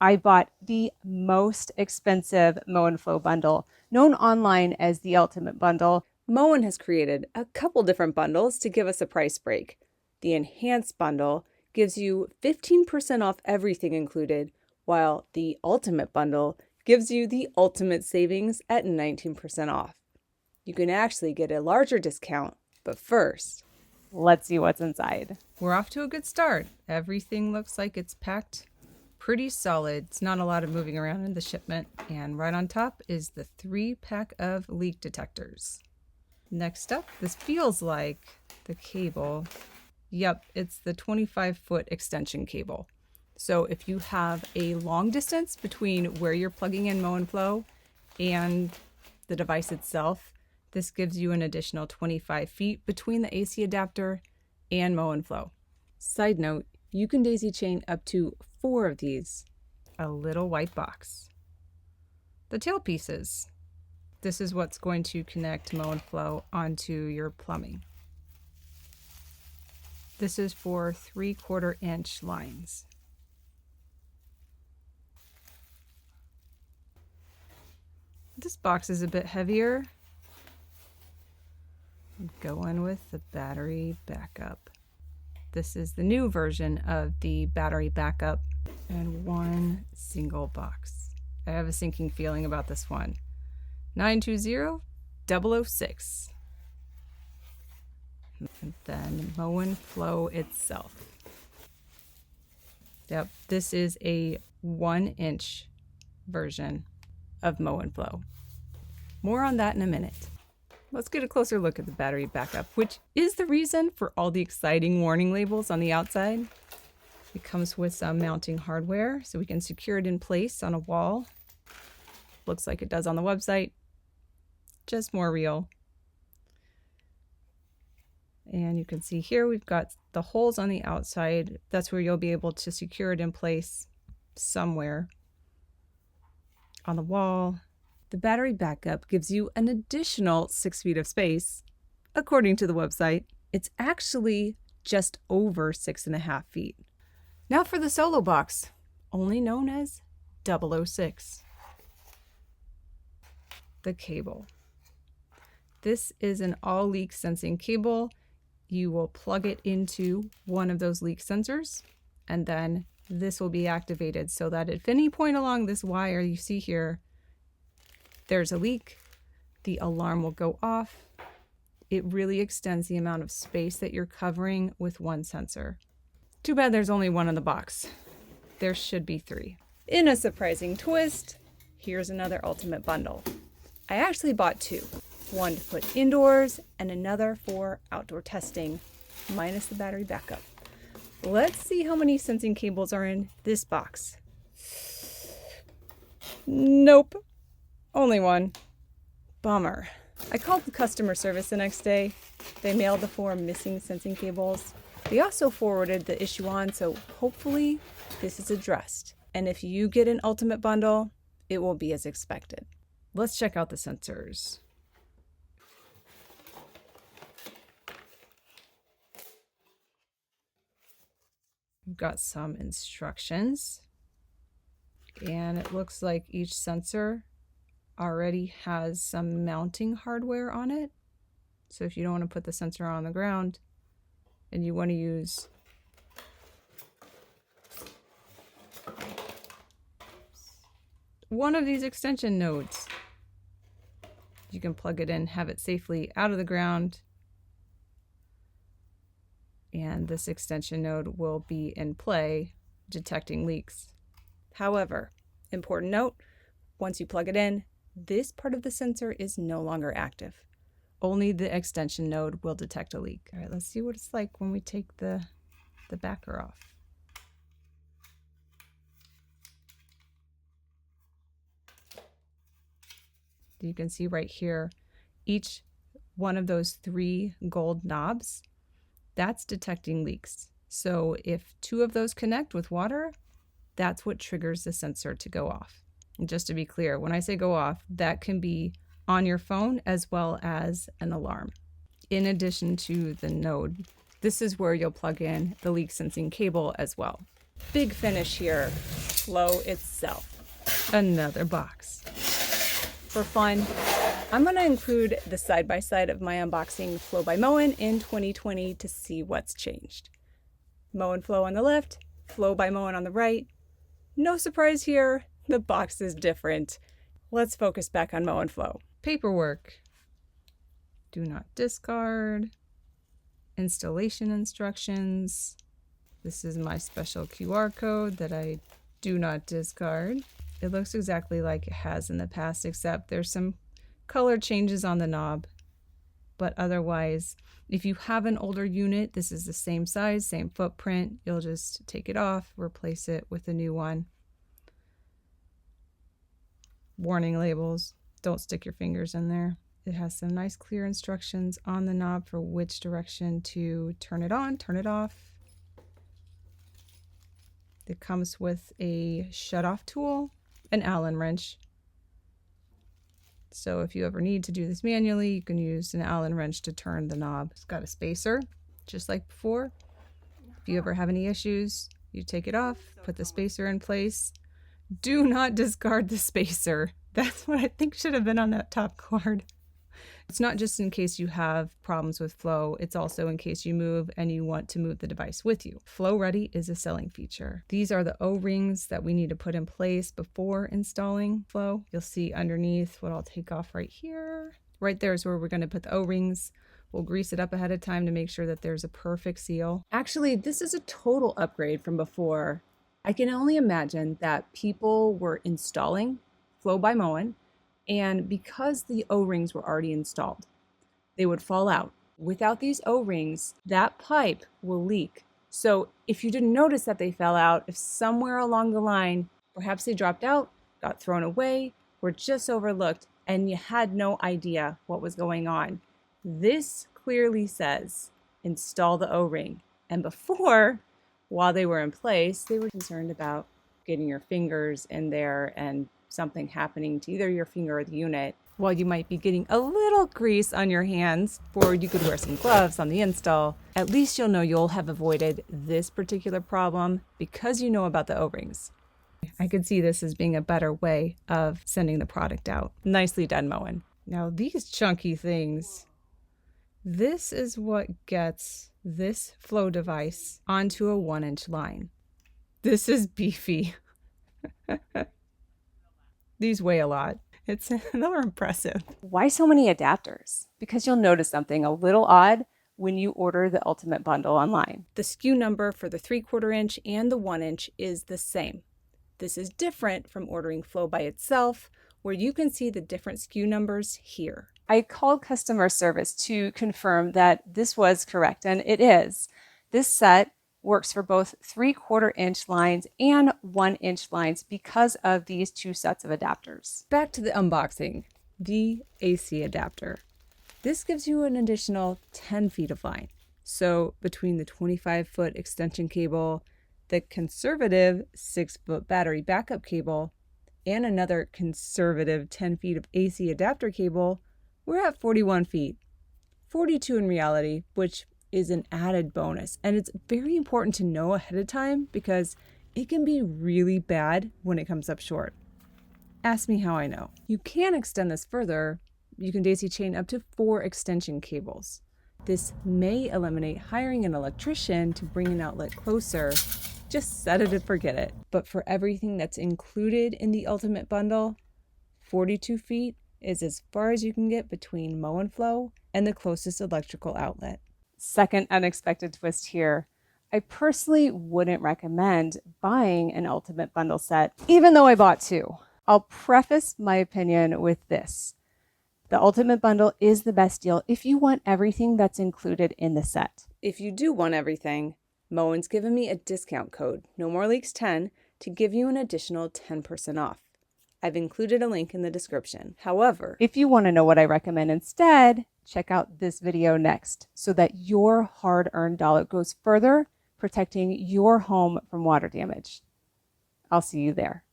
I bought the most expensive Moen Flo bundle, known online as the Ultimate Bundle. Moen has created a couple different bundles to give us a price break. The Enhanced Bundle gives you 15% off everything included, while the Ultimate Bundle gives you the ultimate savings at 19% off. You can actually get a larger discount, but first, let's see what's inside. We're off to a good start. Everything looks like it's packed pretty solid. It's not a lot of moving around in the shipment. And right on top is the 3-pack of leak detectors. Next up, this feels like the cable. Yep, it's the 25-foot extension cable. So if you have a long distance between where you're plugging in Moen Flo and the device itself, this gives you an additional 25 feet between the AC adapter and Moen Flo. Side note, you can daisy chain up to 4 of these. A little white box. The tail pieces. This is what's going to connect Moen Flo onto your plumbing. This is for 3/4 inch lines. This box is a bit heavier. I'm going with the battery backup. This is the new version of the battery backup and one single box. I have a sinking feeling about this one. 920-006. And then Moen Flo itself. Yep, this is a 1-inch version of Moen Flo. More on that in a minute. Let's get a closer look at the battery backup, which is the reason for all the exciting warning labels on the outside. It comes with some mounting hardware, so we can secure it in place on a wall. Looks like it does on the website, just more real. And you can see here we've got the holes on the outside. That's where you'll be able to secure it in place somewhere on the wall. The battery backup gives you an additional 6 feet of space. According to the website, it's actually just over 6.5 feet. Now for the solo box, only known as 006. The cable. This is an all leak sensing cable. You will plug it into one of those leak sensors, and then this will be activated so that at any point along this wire you see here, there's a leak, the alarm will go off. It really extends the amount of space that you're covering with one sensor. Too bad there's only one in the box. There should be 3. In a surprising twist, here's another Ultimate Bundle. I actually bought 2. One to put indoors and another for outdoor testing, minus the battery backup. Let's see how many sensing cables are in this box. Nope. Only one. Bummer. I called the customer service the next day. They mailed the 4 missing sensing cables. They also forwarded the issue on, so hopefully this is addressed. And if you get an Ultimate Bundle, it will be as expected. Let's check out the sensors. We've got some instructions. And it looks like each sensor already has some mounting hardware on it. So if you don't want to put the sensor on the ground and you want to use one of these extension nodes, you can plug it in, have it safely out of the ground, and this extension node will be in play detecting leaks. However, important note, once you plug it in, this part of the sensor is no longer active. Only the extension node will detect a leak. All right, let's see what it's like when we take the backer off. You can see right here, each one of those 3 gold knobs, that's detecting leaks. So if 2 of those connect with water, that's what triggers the sensor to go off. And just to be clear, when I say go off, that can be on your phone as well as an alarm. In addition to the node, this is where you'll plug in the leak sensing cable as well. Big finish here. Flo itself. Another box. For fun, I'm going to include the side-by-side of my unboxing Flo by Moen in 2020 to see what's changed. Moen Flo on the left, Flo by Moen on the right. No surprise here, the box is different. Let's focus back on Moen Flo. Paperwork. Do not discard. Installation instructions. This is my special QR code that I do not discard. It looks exactly like it has in the past, except there's some color changes on the knob. But otherwise, if you have an older unit, this is the same size, same footprint. You'll just take it off, replace it with a new one. Warning labels. Don't stick your fingers in there. It has some nice clear instructions on the knob for which direction to turn it on, turn it off. It comes with a shut-off tool, an Allen wrench. So if you ever need to do this manually, you can use an Allen wrench to turn the knob. It's got a spacer, just like before. If you ever have any issues, you take it off, put the spacer in place. Do not discard the spacer. That's what I think should have been on that top card. It's not just in case you have problems with Flo, it's also in case you move and you want to move the device with you. Flo Ready is a selling feature. These are the O-rings that we need to put in place before installing Flo. You'll see underneath what I'll take off right here. Right there is where we're going to put the O-rings. We'll grease it up ahead of time to make sure that there's a perfect seal. Actually, this is a total upgrade from before. I can only imagine that people were installing Flo by Moen, and because the O-rings were already installed, they would fall out. Without these O-rings, that pipe will leak. So if you didn't notice that they fell out, if somewhere along the line, perhaps they dropped out, got thrown away, were just overlooked, and you had no idea what was going on, this clearly says, install the O-ring. And before, while they were in place, they were concerned about getting your fingers in there and something happening to either your finger or the unit. While you might be getting a little grease on your hands, or you could wear some gloves on the install, at least you'll know you'll have avoided this particular problem because you know about the O-rings. I could see this as being a better way of sending the product out. Nicely done, Moen. Now these chunky things, this is what gets this Flo device onto a 1-inch line. This is beefy. These weigh a lot. They're impressive. Why so many adapters? Because you'll notice something a little odd when you order the Ultimate Bundle online. The SKU number for the 3/4 inch and the 1 inch is the same. This is different from ordering Flo by itself, where you can see the different SKU numbers here. I called customer service to confirm that this was correct, and it is. This set works for both 3/4 inch lines and 1 inch lines because of these two sets of adapters. Back to the unboxing, the AC adapter. This gives you an additional 10 feet of line. So between the 25-foot extension cable, the conservative 6-foot battery backup cable, and another conservative 10 feet of AC adapter cable, we're at 41 feet. 42 in reality, which is an added bonus. And it's very important to know ahead of time because it can be really bad when it comes up short. Ask me how I know. You can extend this further. You can daisy chain up to 4 extension cables. This may eliminate hiring an electrician to bring an outlet closer. Just set it and forget it. But for everything that's included in the Ultimate Bundle, 42 feet is as far as you can get between Moen Flo and the closest electrical outlet. Second unexpected twist here. I personally wouldn't recommend buying an Ultimate Bundle set, even though I bought 2. I'll preface my opinion with this. The Ultimate Bundle is the best deal if you want everything that's included in the set. If you do want everything, Moen's given me a discount code, No More Leaks 10, to give you an additional 10% off. I've included a link in the description. However, if you want to know what I recommend instead, check out this video next so that your hard-earned dollar goes further protecting your home from water damage. I'll see you there.